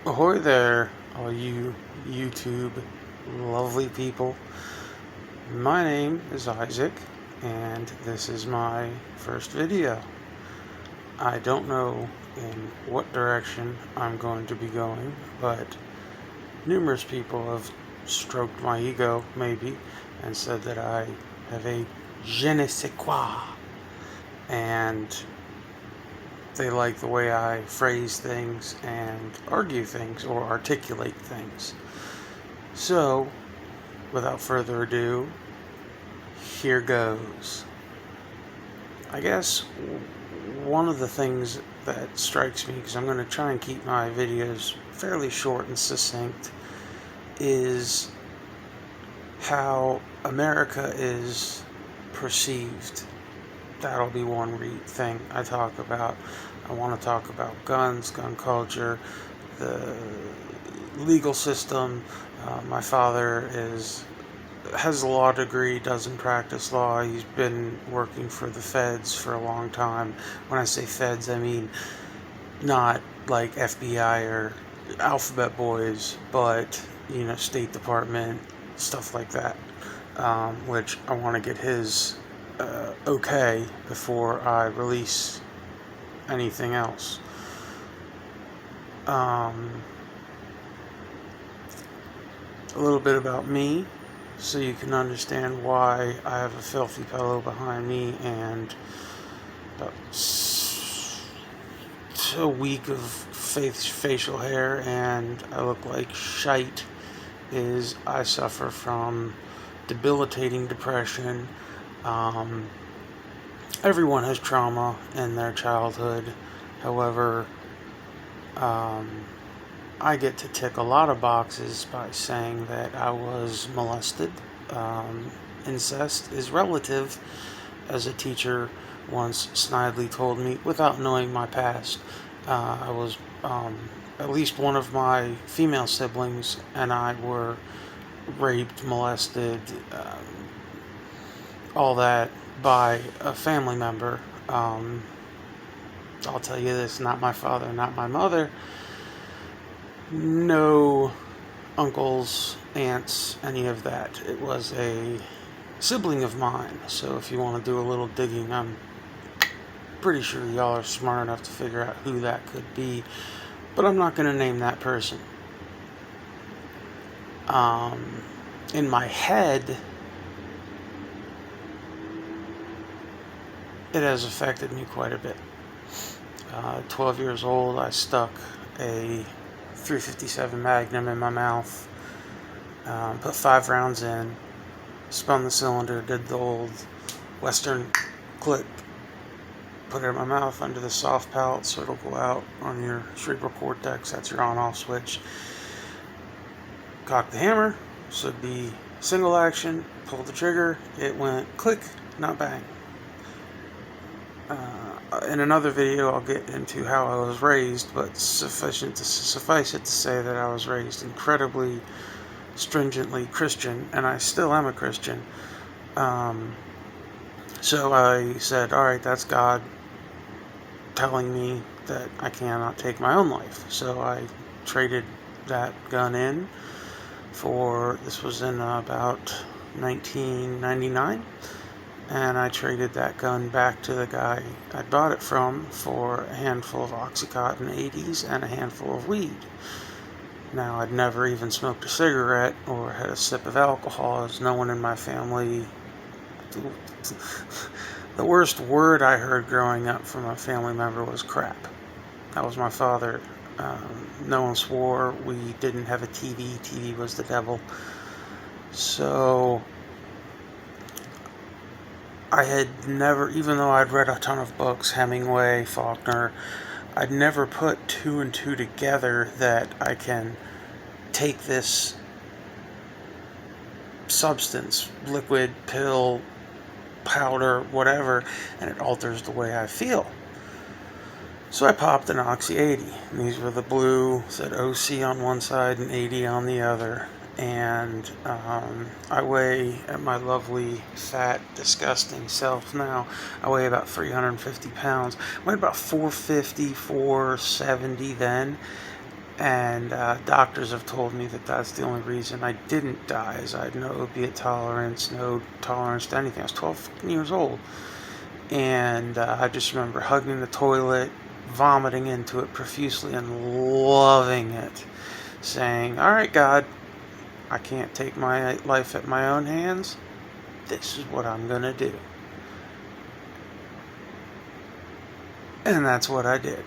Ahoy there, all you YouTube lovely people. My name is Isaac, and this is my first video. I don't know in what direction I'm going to be going, but numerous people have stroked my ego, maybe, and said that I have a je ne sais quoi, and they like the way I phrase things and argue things or articulate things. So, without further ado, here goes. I guess one of the things that strikes me, because I'm going to try and keep my videos fairly short and succinct, is how America is perceived. That'll be one thing I talk about. I want to talk about guns, gun culture, the legal system. My father has a law degree, doesn't practice law. He's been working for the feds for a long time. When I say feds, I mean not like FBI or Alphabet Boys, but State Department, stuff like that. Which I want to get his okay before I release anything else. A little bit about me, so you can understand why I have a filthy pillow behind me and about a week of facial hair, and I look like shite. Is I suffer from debilitating depression. Everyone has trauma in their childhood. However, I get to tick a lot of boxes by saying that I was molested. Incest is relative, as a teacher once snidely told me, without knowing my past. I was, at least one of my female siblings and I were raped, molested, all that by a family member. I'll tell you this, not my father, not my mother, no uncles, aunts, any of that. It was a sibling of mine. So if you want to do a little digging, I'm pretty sure y'all are smart enough to figure out who that could be, but I'm not going to name that person. In my head, it has affected me quite a bit. 12 years old, I stuck a .357 Magnum in my mouth, put 5 rounds in, spun the cylinder, did the old Western click, put it in my mouth under the soft palate so it'll go out on your cerebral cortex. That's your on-off switch. Cock the hammer, so it'd be single action, pull the trigger, it went click, not bang. In another video, I'll get into how I was raised, but suffice it to say that I was raised incredibly stringently Christian, and I still am a Christian. So I said, alright, that's God telling me that I cannot take my own life. So I traded that gun in for, this was in about 1999. And I traded that gun back to the guy I bought it from for a handful of Oxycontin 80s and a handful of weed. Now, I'd never even smoked a cigarette or had a sip of alcohol, as no one in my family... The worst word I heard growing up from a family member was crap. That was my father. No one swore. We didn't have a TV. TV was the devil. So... I had never, even though I'd read a ton of books, Hemingway, Faulkner, I'd never put 2 and 2 together that I can take this substance, liquid, pill, powder, whatever, and it alters the way I feel. So I popped an Oxy 80. And these were the blue, said OC on one side and 80 on the other. And I weigh, at my lovely, fat, disgusting self now, I weigh about 350 pounds. I weighed about 450, 470 then. And doctors have told me that that's the only reason I didn't die, is I had no opiate tolerance, no tolerance to anything. I was 12 years old. And I just remember hugging the toilet, vomiting into it profusely, and loving it. Saying, all right, God, I can't take my life at my own hands. This is what I'm going to do. And that's what I did.